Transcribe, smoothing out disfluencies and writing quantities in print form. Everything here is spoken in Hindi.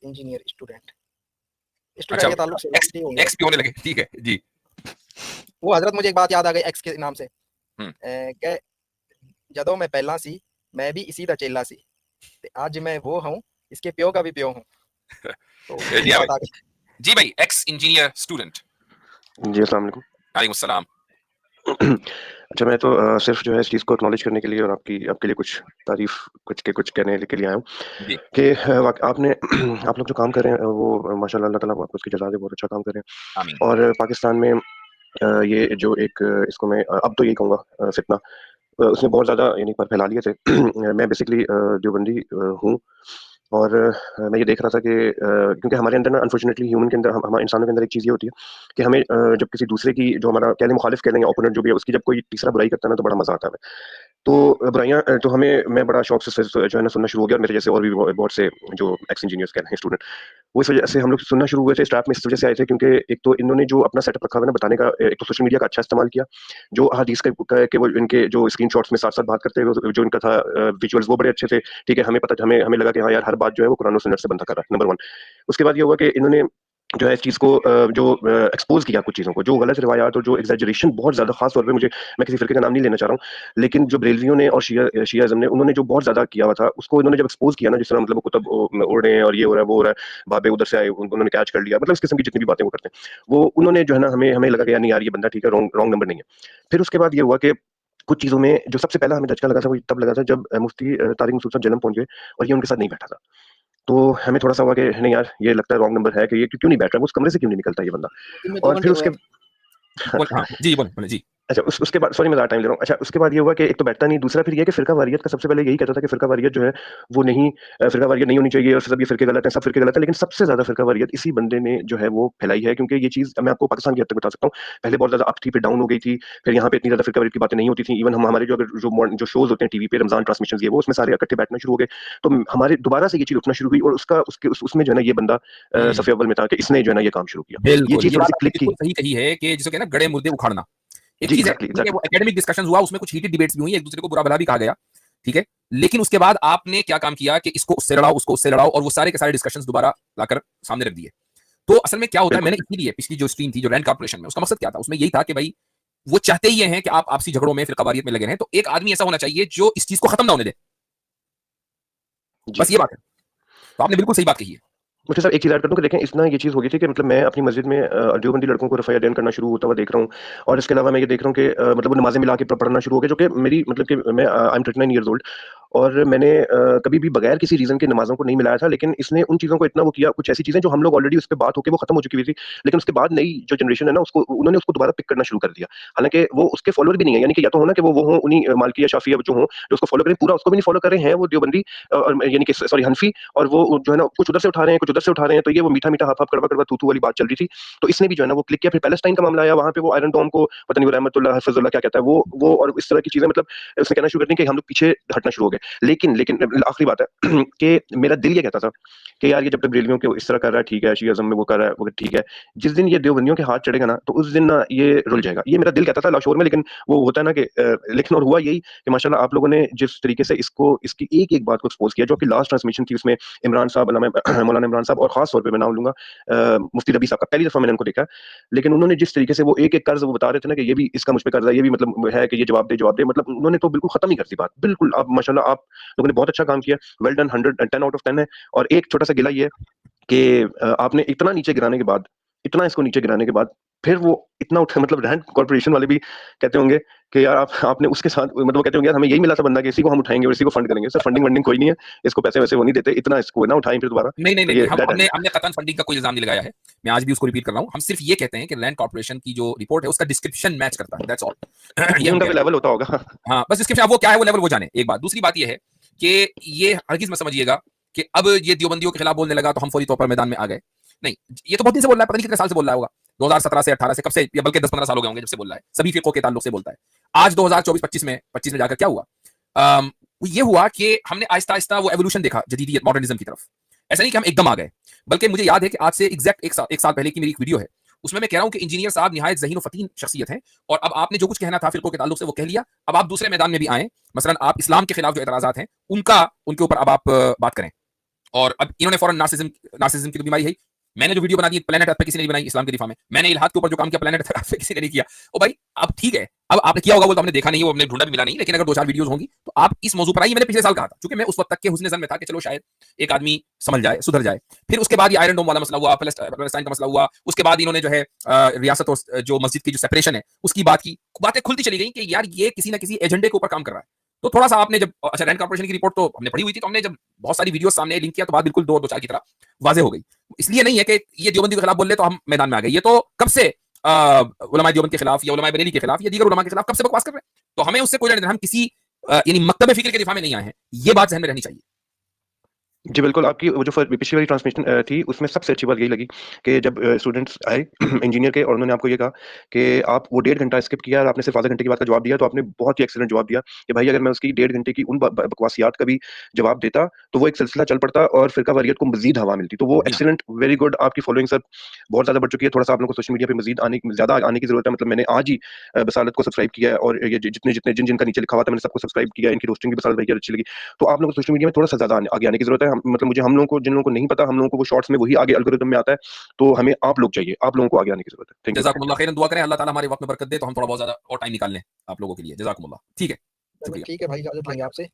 इंजीनियर स्टूडेंट अच्छा, स्टूडेंट के ताल्लुक से एक्स ये होंगे। एक्स पे होने लगे, ठीक है जी। वो हजरत मुझे एक बात याद आ गई एक्स के नाम से कि जदों मैं पहला सी मैं भी इसी दा चेला सी ते आज मैं वो हूँ इसके प्यो का भी प्यो हूँ। तो जी ये हाँ बात आ भाई, गई। जी भाई, एक्स इंजीनियर स्टूडेंट। जी, अस्सलाम वालेकुम। वालेकुम सलाम। अच्छा, मैं तो सिर्फ़ जो है इस चीज़ को एक्नॉलेज करने के लिए और आपके लिए कुछ तारीफ़ कुछ कहने के लिए आया हूँ जी, कि वाक़ आपने आप लोग जो काम कर रहे हैं वो माशाअल्लाह अल्लाह ताला आपको उसकी जज़ा दे, बहुत अच्छा काम कर रहे हैं। आमीन। और पाकिस्तान में ये जो एक इसको मैं अब तो यही कहूँगा फ़ितना उसने बहुत ज़्यादा यानी पर फैला लिए थे। मैं बेसिकली देवबंदी हूँ और मैं ये देख रहा था कि क्योंकि हमारे अंदर ना अनफॉर्चुनेटली ह्यूमन के अंदर हम इंसानों के अंदर एक चीज़ ये होती है कि हमें जब किसी दूसरे की जो हमारा कह लें मुखालिफ कह लें या ओपोनेंट जो भी है उसकी जब कोई तीसरा बुराई करता है ना तो बड़ा मज़ा आता है हमें। तो बुराइयाँ तो हमें मैं बड़ा शौक से जो है ना सुनना शुरू हो गया और मेरे जैसे और भी बहुत से जो एक्स इंजीनियर्स कह रहे हैं स्टूडेंट वो इस वजह से हम लोग सुनना शुरू हुए थे। इस ट्रैप में इस वजह से आए थे क्योंकि एक तो इन्होंने जो अपना सेटअप रखा हुआ है ना बताने का एक तो सोशल मीडिया का अच्छा इस्तेमाल किया। जो हदीस के वो इनके जो स्क्रीनशॉट्स में साथ-साथ बात करते हुए जो इनका था विजुअल्स वो बड़े अच्छे थे। ठीक है, हमें हमें लगा कि हाँ यार हर बात जो है वो कुरान और सुन्नत से बंदा कर रहा है, नंबर 1। उसके बाद ये हुआ कि इन्होंने जो है इस चीज़ को एक्सपोज़ किया कुछ चीज़ों को, जो गलत रिवायात और जो एक्ज़ैजरेशन बहुत ज़्यादा ख़ास तौर पे मैं किसी फ़िरके का नाम नहीं लेना चाह रहा हूँ, लेकिन जो बरेलवियों ने और शियाइज़्म ने उन्होंने जो बहुत ज़्यादा किया हुआ था, उसको इन्होंने जब एक्सपोज़ किया ना जिस तरह मतलब वो कुतुब उड़ रहे हैं और ये हो रहा है, वो हो रहा है, बाबे उधर से आए उन्होंने कैच कर लिया, मतलब इस किस्म की जितनी भी बातें वो करते हैं, वो उन्होंने जो है ना हमें हमें लगा कि यार नहीं यार ये बंदा ठीक है, रॉन्ग नंबर नहीं है। फिर उसके बाद ये हुआ कि कुछ चीज़ों में जो सबसे पहला हमें झटका लगा था वो तब लगा था जब मुफ्ती तारिक मसूद साहब जन्म पहुँच गए और ये उनके साथ नहीं बैठा था। तो हमें थोड़ा-सा हुआ कि नहीं यार ये लगता है रॉन्ग नंबर है कि ये क्यों नहीं बैठ रहा है, वो उस कमरे से क्यों नहीं निकलता ये बंदा। दिन में 2 और घंटे फिर हुए उसके हैं। बोल हाँ, जी बोले, बोले जी। अच्छा उसके बाद सॉरी मैं ज़्यादा टाइम ले रहा हूँ। अच्छा उसके बाद ये हुआ कि एक तो बैठता नहीं, दूसरा फिर ये है कि फ़िरका वारियत का सबसे पहले यही कहता था कि फ़िरका वारियत जो है वो नहीं फ़िरका वारियत नहीं होनी चाहिए और सब ये फ़िरके गलत हैं, सब फ़िरके गलत हैं। लेकिन सबसे ज़्यादा फ़िरका वारियत इसी बंदे ने जो है वो फैलाई है क्योंकि ये चीज़ मैं आपको पाकिस्तान की हद तक बता सकता हूँ। पहले बहुत ज़्यादा अप थी, फिर डाउन हो गई थी, फिर यहाँ पे इतनी ज़्यादा फ़िरका वारियत की बातें नहीं होती थी। इवन हम हमारे जो शोज़ होते हैं टीवी पे रमज़ान ट्रांसमिशंस ये वो उसमें सारे इकट्ठे बैठना शुरू हो गए। तो हमारे दोबारा से ये चीज़ उठना शुरू हुई और उसमें जो है ना ये बंदा हुँ, सफ़े अव्वल में था कि इसने जो है ना ये काम शुरू किया। ये बिल्कुल, चीज़ ये बात थोड़ी-सी आपने क्लिक की। बिल्कुल सही कही है कि जिसे कहते हैं ना गड़े मुर्दे उखाड़ना। एक जी, चीज़ है, एग्ज़ैक्टली, ठीक है, एग्ज़ैक्टली। वो एकेडमिक डिस्कशंस हुआ, उसमें कुछ हीटेड डिबेट्स भी हुई, एक-दूसरे को बुरा-भला भी कहा गया, ठीक है? लेकिन उसके बाद आपने क्या काम किया कि इसको उससे लड़ाओ, उसको उससे लड़ाओ और वो सारे के सारे डिस्कशंस दोबारा लाकर सामने रख दिए। तो असल में क्या होता है, बिल्कुल। मैंने इसीलिए पिछली जो स्ट्रीम थी, जो रैंड कॉर्पोरेशन में, उसका मकसद क्या था? उसमें यही था कि भाई वो चाहते ही ये हैं कि आप आपसी झगड़ों में, फ़िरकावारियत में लगे रहें, तो एक आदमी ऐसा होना चाहिए जो इस चीज़ को खत्म ना होने दे। जी। बस ये बात है। तो आपने बिल्कुल सही बात कही है। मुझे सर एक चीज़ ऐड कर दूँ कि देखें इतना ये चीज़ हो गई थी कि मतलब मैं अपनी मस्जिद में देवबंदी लड़कों को रफ़ा यदैन करना शुरू होता हुआ देख रहा हूँ और इसके अलावा मैं ये देख रहा हूँ कि मतलब वो नमाज़ें मिला के पढ़ना शुरू हो गया जो कि मेरी मतलब कि मैं आई एम 39 ईयर्स ओल्ड और मैंने कभी भी बगैर किसी रीज़न के नमाज़ों को नहीं मिलाया था लेकिन इसने उन चीज़ों को इतना वो किया कुछ ऐसी चीज़ें जो हम लोग ऑलरेडी उस पे बात होके वो खत्म हो चुकी हुई थी लेकिन उसके बाद नई जो जनरेशन है ना उसको उन्होंने उसको दोबारा पिक करना शुरू कर दिया हालांकि वो उसके फॉलोअर भी नहीं है यानी कि या तो हो ना कि वो हो उन्हीं मालिकी या शाफिया जो हो जो उसको फॉलो करें पूरा उसको भी नहीं फॉलो कर रहे हैं वो देवबंदी यानी कि सॉरी हनफी और वो जो है ना कुछ उधर से उठा रहे हैं कुछ उधर से उठा रहे हैं तो ये वो मीठा मीठा हाफ कड़वा कड़वा तू वाली बात चल रही थी तो इसने भी जो है ना वो क्लिक किया फिर पैलेस्टाइन का मामला आया वहां पे वो आयरन डोम को पता नहीं वो रहमतुल्लाह हफिजुल्लाह क्या कहता है वो और इस तरह की चीजें मतलब उसने कहना शुरू कर दी कि हम लोग पीछे हटना शुरू हो गए लेकिन लेकिन आखिरी बात है कि मेरा दिल ये कहता था कि यार ये जब तक बरेलवियों के इस तरह कर रहा है ठीक है शियाज़म में वो कर रहा है वो ठीक है जिस दिन ये देवबंदियों के हाथ चढ़ेगा ना तो उस दिन ना ये रुल जाएगा ये मेरा दिल कहता था लाशोर में लेकिन वो होता है ना कि लेकिन और हुआ यही कि माशाल्लाह आप लोगों ने जिस तरीके से इसकी एक एक बात को एक्सपोज किया जो आपकी लास्ट ट्रांसमिशन थी उसमें इमरान साहब मौलाना इमरान साहब और खास तौर पे मैं नाम लूंगा मुफ्ती रबी साहब का पहली दफा मैंने उनको देखा लेकिन उन्होंने जिस तरीके से वो एक एक कर्ज वो बता रहे थे ना कि ये भी इसका मुझ पे कर्ज है ये भी मतलब है कि ये जवाब दे मतलब उन्होंने तो बिल्कुल खत्म ही कर दी बात बिल्कुल आप माशाल्लाह आप लोगों ने बहुत अच्छा काम किया वेल डन 110 आउट ऑफ 10 है और एक छोटा सा गिला ये है कि आपने इतना नीचे गिराने के बाद इतना इसको नीचे गिराने के बाद फिर वो इतना उठा मतलब रैंड कॉर्पोरेशन वाले भी कहते होंगे कि यार आपने उसके साथ मतलब वो कहते होंगे यार हमें यही मिला था बंदा कि इसी को हम उठाएंगे और इसी को फंड करेंगे सर फंडिंग वंडिंग कोई नहीं है इसको पैसे वैसे वो नहीं देते इतना इसको ना उठाएं फिर दोबारा नहीं, नहीं, तो नहीं, ये नहीं, हम दैट हमने हमने कतई फंडिंग का कोई इल्ज़ाम नहीं लगाया है। मैं आज भी उसको रिपीट कर रहा हूँ। हम सिर्फ ये कहते हैं कि लैंड कॉर्पोरेशन की जो रिपोर्ट है उसका डिस्क्रिप्शन मैच करता है, दैट्स ऑल। ये नहीं हम उनका कह भी रहे हैं। लेवल होता होगा हाँ, बस डिस्क्रिप्शन अब वो क्या है वो लेवल वो जाने, एक बात। दूसरी बात ये है कि ये हरगिज़ मत समझिएगा कि अब ये देवबंदियों के खिलाफ बोलने लगा तो हम फौरी तौर पर मैदान में आ गए। नहीं, ये तो बहुत दिन से बोल रहा है, पता नहीं कितने साल से बोल रहा होगा। 2017 से 18 से कब से या बल्कि 10-15 साल हो गए होंगे जब से बोल रहा है। सभी फ़िरकों के ताल्लुक से बोलता है। आज 2024-25 में जाकर क्या हुआ? ये हुआ कि हमने आहिस्ता-आहिस्ता वो एवोल्यूशन देखा जदीदियत मॉडर्निज़्म की तरफ। ऐसा नहीं कि हम एकदम आ गए, बल्कि मुझे याद है कि आज से एग्ज़ैक्ट 1 साल पहले की मेरी एक वीडियो है। उसमें मैं कह रहा हूँ कि इंजीनियर साहब निहायत ज़हीन और फ़तीन शख्सियत हैं और अब आपने जो कुछ कहना था फ़िरकों के ताल्लुक से वो कह लिया। अब आप दूसरे मैदान में भी आएँ, मसलन आप इस्लाम के खिलाफ जो एतराज़ात हैं, उनके ऊपर अब आप बात करें। और अब इन्होंने फौरन नार्सिसिज्म की तो बीमारी है। मैंने जो वीडियो बना दी प्लेनेट अर्थ पे किसी ने नहीं बनाई इस्लाम के दिफा में, मैंने इल्हाद के ऊपर जो काम किया प्लेनेट अर्थ पे किसी ने नहीं किया। ओ भाई अब ठीक है, अब आपने किया होगा वो तो हमने देखा नहीं, वो हमने ढूंढा भी मिला नहीं, लेकिन अगर 2-4 वीडियोस होंगी तो आप इस मौजू पर आइए। मैंने पिछले साल कहा था, क्योंकि मैं उस वक्त तक के हुस्न ज़न में था कि चलो शायद एक आदमी समझ जाए, सुधर जाए। फिर उसके बाद ये आयरन डोम वाला मसला हुआ, पैलेस्टाइन का मसला हुआ, उसके बाद इन्होंने जो है रियासत और जो मस्जिद की जो सेपरेशन है उसकी बात की, बातें खुलती चली गई कि यार ये किसी ना किसी एजेंडे के ऊपर काम कर रहा है। तो थोड़ा सा आपने जब अच्छा रैंड कॉर्पोरेशन की रिपोर्ट तो हमने पढ़ी हुई थी, तो हमने जब बहुत सारी वीडियो सामने लिंक किया तो बात बिल्कुल 2-4 की तरह वाजे हो गई। इसलिए नहीं है कि ये देवबंदी के खिलाफ बोल ले तो हम मैदान में आ गए, ये तो कब से उलमाए देवबंद के खिलाफ या उलमाए बरेली के खिलाफ या दीगर उलमा के खिलाफ कब से बकवास कर रहे हैं। तो हमें उससे कोई लेना देना, हम किसी यानी मकतब फिक्र के दिफा में नहीं आए हैं, ये बात जहन में रहनी चाहिए। जी, बिल्कुल, आपकी वो जो पिछली वाली ट्रांसमिशन थी, उसमें सबसे अच्छी बात यही लगी कि जब स्टूडेंट्स आए इंजीनियर के और उन्होंने आपको ये कहा कि आप वो 1.5 घंटा स्किप किया और आपने सिर्फ आधे घंटे की बात का जवाब दिया, तो आपने बहुत ही एक्सीलेंट जवाब दिया कि भाई अगर मैं उसकी 1.5 घंटे की उन बकवासियात का भी जवाब देता, तो वो एक सिलसिला चल पड़ता और फिरका वारियत को मज़ीद हवा मिलती। तो वो जी हाँ। एक्सीलेंट, वेरी गुड, आपकी फॉलोइंग सर बहुत ज़्यादा बढ़ चुकी है। थोड़ा-सा आप लोगों को सोशल मीडिया पे मज़ीद ज़्यादा आने की ज़रूरत है। मतलब मैंने आज ही बसालत को सब्सक्राइब किया है और ये जिन-जिन का नीचे लिखा हुआ था, मैंने सबको सब्सक्राइब किया। इनकी रोस्टिंग भी बसालत भाई की अच्छी लगी। तो आप लोगों को सोशल मीडिया में थोड़ा-सा ज़्यादा आगे आने की ज़रूरत है। मतलब मुझे हम लोगों को, जिन लोगों को नहीं पता, हम लोगों को वो शॉर्ट्स में वही आगे एल्गोरिदम में आता है, तो हमें आप लोग चाहिए, आप लोगों को आगे आने की ज़रूरत है। Thank you. जज़ाकुमुल्लाह खैरन, दुआ करें अल्लाह ताला हमारे वक्त में बरकत दे तो हम थोड़ा बहुत ज़्यादा और टाइम निकाल लें आप लोगों के लिए। जज़ाकुमुल्लाह। ठीक है, चलो शुक्रिया। ठीक है भाई, इजाजत लेंगे आपसे।